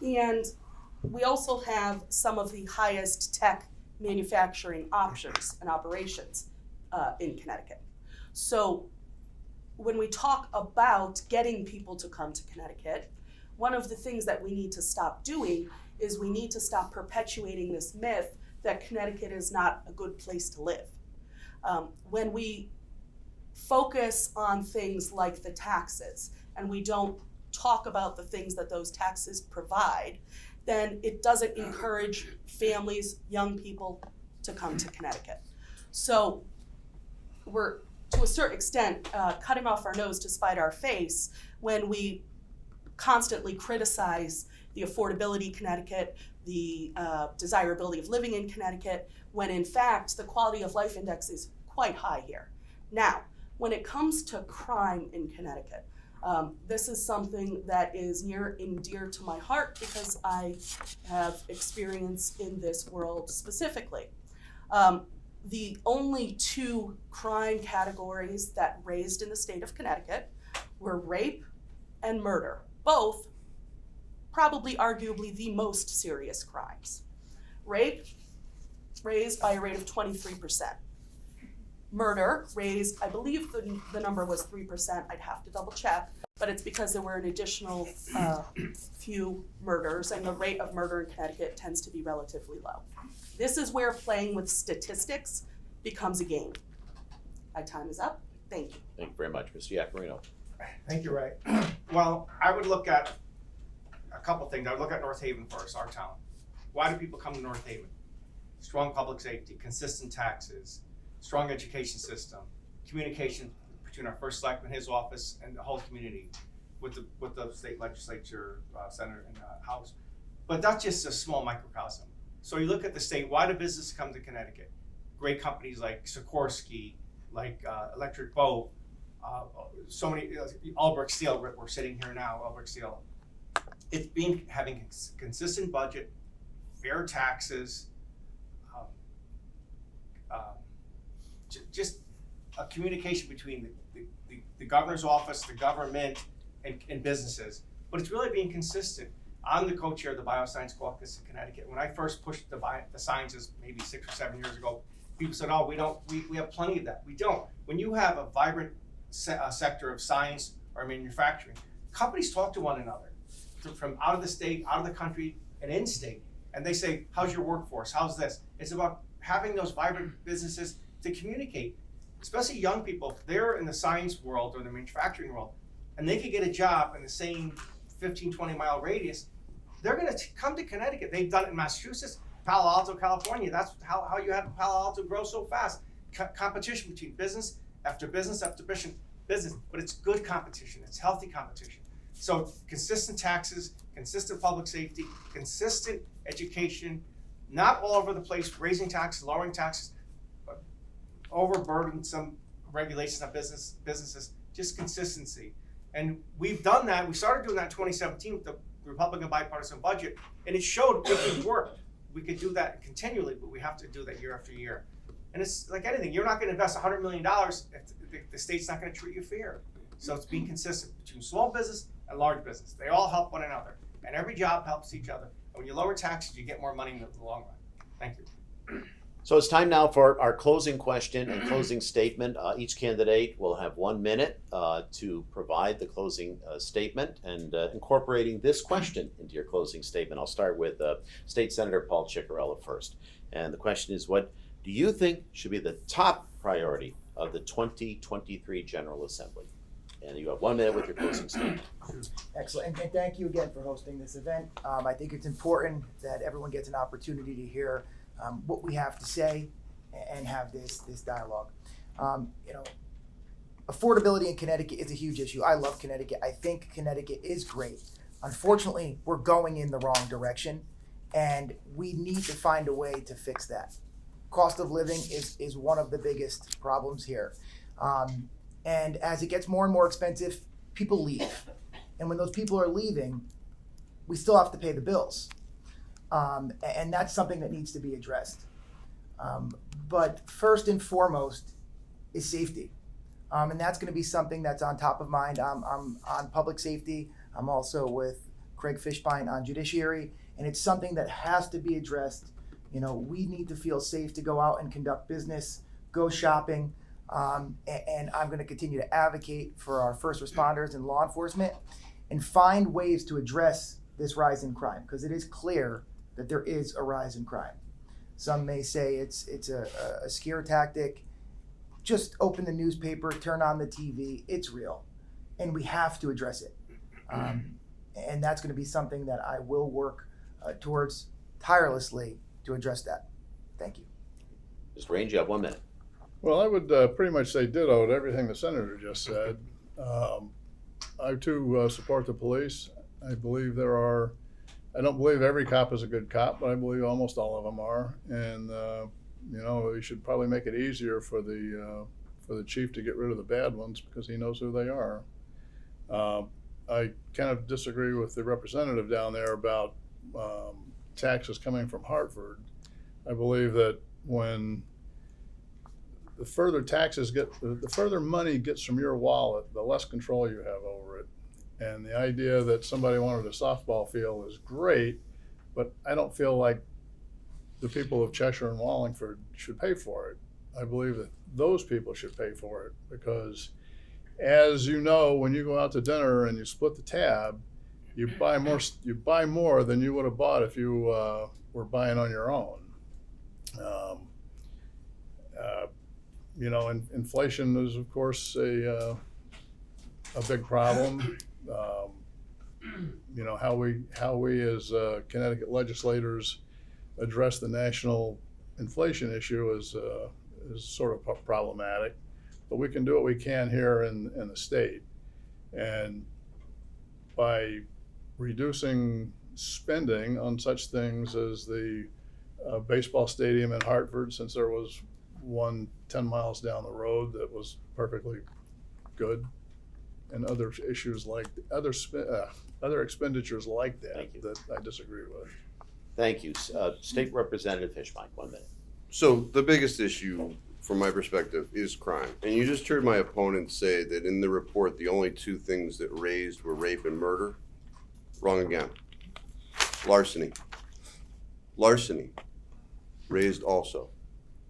H: And we also have some of the highest tech manufacturing options and operations in Connecticut. So when we talk about getting people to come to Connecticut, one of the things that we need to stop doing is we need to stop perpetuating this myth that Connecticut is not a good place to live. When we focus on things like the taxes and we don't talk about the things that those taxes provide, then it doesn't encourage families, young people to come to Connecticut. So we're, to a certain extent, cutting off our nose to spite our face when we constantly criticize the affordability in Connecticut, the desirability of living in Connecticut, when in fact the quality of life index is quite high here. Now, when it comes to crime in Connecticut, this is something that is near and dear to my heart because I have experience in this world specifically. The only 2 crime categories that raised in the state of Connecticut were rape and murder, both probably arguably the most serious crimes. Rape raised by a rate of 23%. Murder raised, I believe the number was 3%, I'd have to double check, but it's because there were an additional few murders, and the rate of murder in Connecticut tends to be relatively low. This is where playing with statistics becomes a game. My time is up, thank you.
D: Thank you very much, Mr. Iacarino.
I: Thank you, Ray. Well, I would look at a couple things. I would look at North Haven first, our town. Why do people come to North Haven? Strong public safety, consistent taxes, strong education system, communication between our first selectman, his office, and the whole community with the state legislature, Senate, and House. But that's just a small microcosm. So you look at the state, why do businesses come to Connecticut? Great companies like Sikorsky, like Electric Boat, so many, Albrecht Steel, we're sitting here now, Albrecht Steel. It's having a consistent budget, fair taxes, just a communication between the governor's office, the government, and businesses. But it's really being consistent. I'm the co-chair of the Bioscience Caucus in Connecticut. When I first pushed the sciences maybe 6 or 7 years ago, people said, oh, we have plenty of that. We don't. When you have a vibrant sector of science or manufacturing, companies talk to one another from out of the state, out of the country, and in-state. And they say, how's your workforce? How's this? It's about having those vibrant businesses to communicate, especially young people. If they're in the science world or the manufacturing world, and they could get a job in the same 15, 20-mile radius, they're gonna come to Connecticut. They've done it in Massachusetts, Palo Alto, California. That's how you had Palo Alto grow so fast. Competition between business after business after business, but it's good competition, it's healthy competition. So consistent taxes, consistent public safety, consistent education, not all over the place, raising taxes, lowering taxes. overburden some regulations on businesses, just consistency. And we've done that. We started doing that in 2017 with the Republican bipartisan budget, and it showed it could work. We could do that continually, but we have to do that year after year. And it's like anything. You're not going to invest $100 million if the state's not going to treat you fair. So it's being consistent between small business and large business. They all help one another, and every job helps each other. And when you lower taxes, you get more money in the long run. Thank you.
D: So it's time now for our closing question and closing statement. Each candidate will have 1 minute to provide the closing statement and incorporating this question into your closing statement. I'll start with State Senator Paul Ciccarella first. And the question is, what do you think should be the top priority of the 2023 General Assembly? And you have 1 minute with your closing statement.
E: Excellent, and thank you again for hosting this event. I think it's important that everyone gets an opportunity to hear what we have to say and have this dialogue. Affordability in Connecticut is a huge issue. I love Connecticut. I think Connecticut is great. Unfortunately, we're going in the wrong direction, and we need to find a way to fix that. Cost of living is one of the biggest problems here. And as it gets more and more expensive, people leave. And when those people are leaving, we still have to pay the bills. And that's something that needs to be addressed. But first and foremost is safety. And that's going to be something that's on top of mind. I'm on public safety. I'm also with Craig Fishbein on judiciary. And it's something that has to be addressed. You know, we need to feel safe to go out and conduct business, go shopping. And I'm going to continue to advocate for our first responders and law enforcement and find ways to address this rise in crime, because it is clear that there is a rise in crime. Some may say it's a scare tactic. Just open the newspaper, turn on the TV. It's real, and we have to address it. And that's going to be something that I will work towards tirelessly to address that. Thank you.
D: Mr. Raines, you have 1 minute.
F: Well, I would pretty much say ditto to everything the senator just said. I too support the police. I believe I don't believe every cop is a good cop, but I believe almost all of them are. And we should probably make it easier for the chief to get rid of the bad ones because he knows who they are. I kind of disagree with the representative down there about taxes coming from Hartford. I believe that when the further money gets from your wallet, the less control you have over it. And the idea that somebody wanted a softball field is great, but I don't feel like the people of Cheshire and Wallingford should pay for it. I believe that those people should pay for it because, as you know, when you go out to dinner and you split the tab, you buy more than you would have bought if you were buying on your own. Inflation is, of course, a big problem. How we as Connecticut legislators address the national inflation issue is sort of problematic, but we can do what we can here in the state, and by reducing spending on such things as the baseball stadium in Hartford, since there was one 10 miles down the road that was perfectly good, and other issues like other expenditures like that I disagree with.
D: Thank you. State Representative Fishbein, 1 minute.
G: So the biggest issue from my perspective is crime. And you just heard my opponent say that in the report, the only two things that raised were rape and murder. Wrong again. Larceny. Larceny raised also.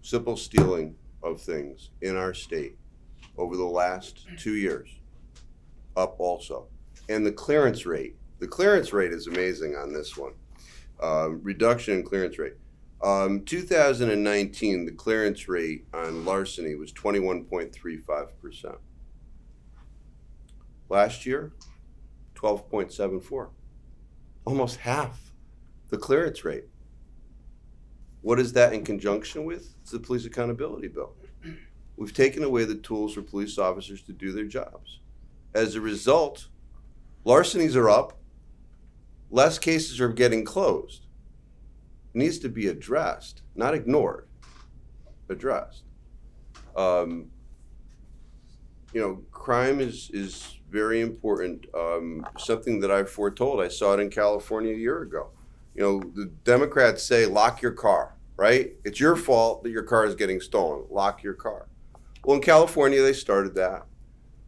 G: Simple stealing of things in our state over the last 2 years, up also. And the clearance rate is amazing on this one. Reduction in clearance rate. 2019, the clearance rate on larceny was 21.35%. Last year, 12.74. Almost half the clearance rate. What is that in conjunction with? It's the Police Accountability Bill. We've taken away the tools for police officers to do their jobs. As a result, larcenies are up, less cases are getting closed. It needs to be addressed, not ignored, addressed. Crime is very important. Something that I foretold. I saw it in California a year ago. The Democrats say lock your car, right? It's your fault that your car is getting stolen. Lock your car. Well, in California, they started that.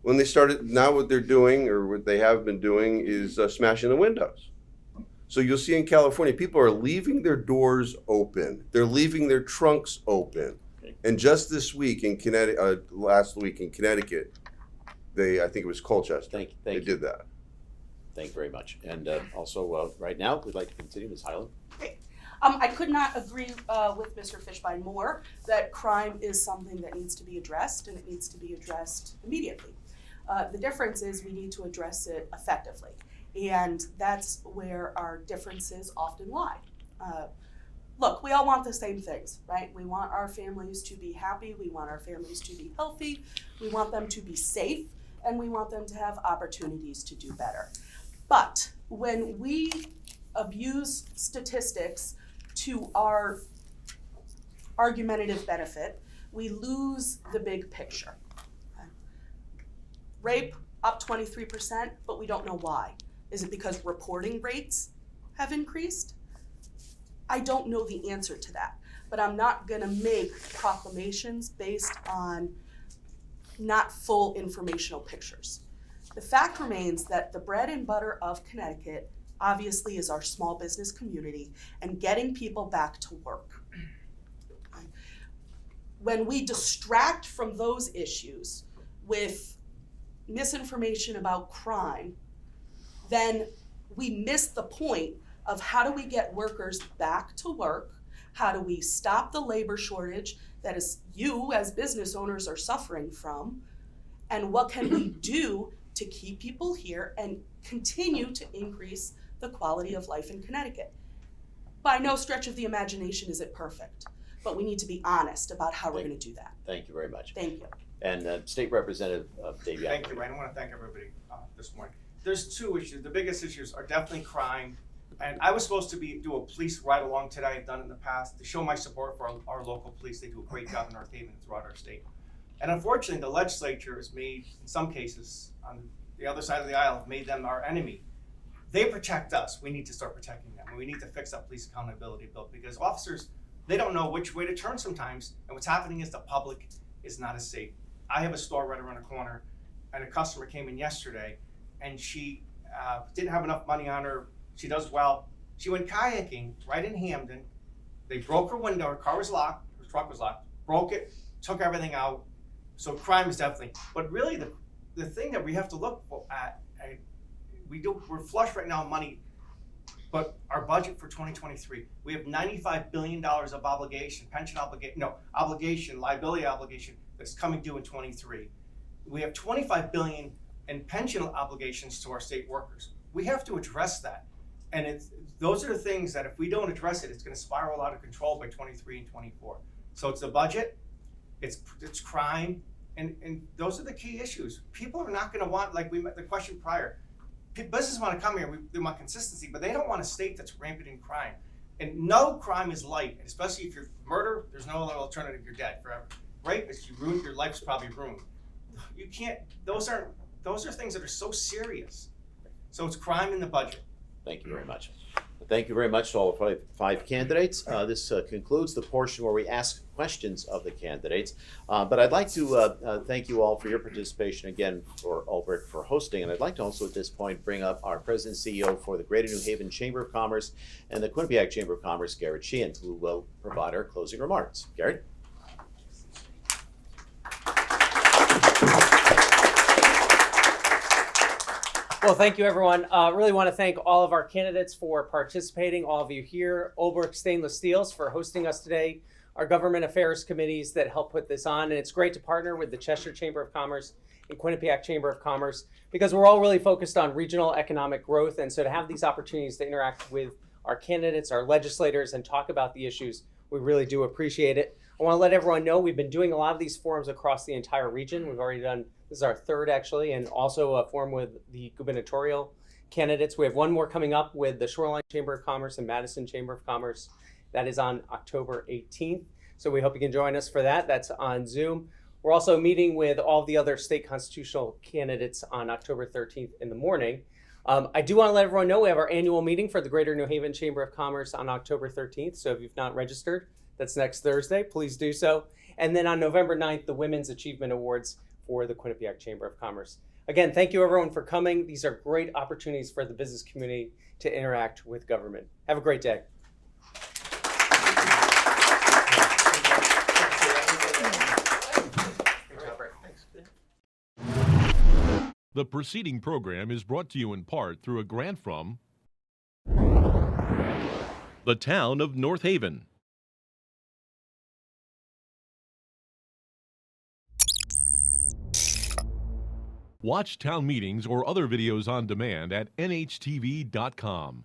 G: When they started, now what they're doing, or what they have been doing, is smashing the windows. So you'll see in California, people are leaving their doors open. They're leaving their trunks open. And just this week in Connecticut, last week in Connecticut, I think it was Colchester. They did that.
D: Thank you very much. And also, right now, we'd like to continue, Ms. Highland.
H: I could not agree with Mr. Fishbein more that crime is something that needs to be addressed, and it needs to be addressed immediately. The difference is we need to address it effectively, and that's where our differences often lie. Look, we all want the same things, right? We want our families to be happy, we want our families to be healthy, we want them to be safe, and we want them to have opportunities to do better. But when we abuse statistics to our argumentative benefit, we lose the big picture. Okay? Rape up 23%, but we don't know why. Is it because reporting rates have increased? I don't know the answer to that, but I'm not gonna make proclamations based on not full informational pictures. The fact remains that the bread and butter of Connecticut obviously is our small business community and getting people back to work. Okay? When we distract from those issues with misinformation about crime, then we miss the point of how do we get workers back to work? How do we stop the labor shortage that is you as business owners are suffering from? And what can we do to keep people here and continue to increase the quality of life in Connecticut? By no stretch of the imagination is it perfect, but we need to be honest about how we're gonna do that.
D: Thank you very much.
H: Thank you.
D: And State Representative Davey.
I: Thank you, Ryan. I want to thank everybody this morning. There's two issues. The biggest issues are definitely crime. And I was supposed to do a police ride along today. I've done it in the past to show my support for our local police. They do a great job in North Haven and throughout our state. And unfortunately, the legislature has made, in some cases, on the other side of the aisle, made them our enemy. They protect us. We need to start protecting them. And we need to fix that police accountability bill because officers, they don't know which way to turn sometimes. And what's happening is the public is not as safe. I have a store right around the corner, and a customer came in yesterday, and she didn't have enough money on her. She does well. She went kayaking right in Hamden. They broke her window. Her car was locked. Her truck was locked. Broke it. Took everything out. So crime is definitely. But really, the thing that we have to look at, we're flush right now on money. But our budget for 2023, we have $95 billion of obligation, liability obligation that's coming due in 23. We have $25 billion in pension obligations to our state workers. We have to address that. And those are the things that if we don't address it, it's going to spiral out of control by 23 and 24. So it's the budget, it's crime, and those are the key issues. People are not going to want, like we met the question prior, businesses want to come here, they want consistency, but they don't want a state that's rampant in crime. And no crime is light, especially if you're murder, there's no other alternative, you're dead forever. Rape, your life's probably ruined. You can't, those are things that are so serious. So it's crime in the budget.
D: Thank you very much. Thank you very much to all the five candidates. This concludes the portion where we ask questions of the candidates. But I'd like to thank you all for your participation again, for Ulbrich for hosting. And I'd like to also at this point bring up our President and CEO for the Greater New Haven Chamber of Commerce and the Quinnipiac Chamber of Commerce, Garrett Sheehan, who will provide our closing remarks. Garrett?
K: Well, thank you, everyone. Really want to thank all of our candidates for participating, all of you here, Ulbrich Stainless Steels for hosting us today, our government affairs committees that help put this on. And it's great to partner with the Cheshire Chamber of Commerce and Quinnipiac Chamber of Commerce because we're all really focused on regional economic growth. And so to have these opportunities to interact with our candidates, our legislators, and talk about the issues, we really do appreciate it. I want to let everyone know we've been doing a lot of these forums across the entire region. We've already done, this is our third actually, and also a forum with the gubernatorial candidates. We have one more coming up with the Shoreline Chamber of Commerce and Madison Chamber of Commerce. That is on October 18th. So we hope you can join us for that. That's on Zoom. We're also meeting with all the other state constitutional candidates on October 13th in the morning. I do want to let everyone know we have our annual meeting for the Greater New Haven Chamber of Commerce on October 13th. So if you've not registered, that's next Thursday. Please do so. And then on November 9th, the Women's Achievement Awards for the Quinnipiac Chamber of Commerce. Again, thank you everyone for coming. These are great opportunities for the business community to interact with government. Have a great day.
A: The preceding program is brought to you in part through a grant from the town of North Haven. Watch town meetings or other videos on demand at nhtv.com.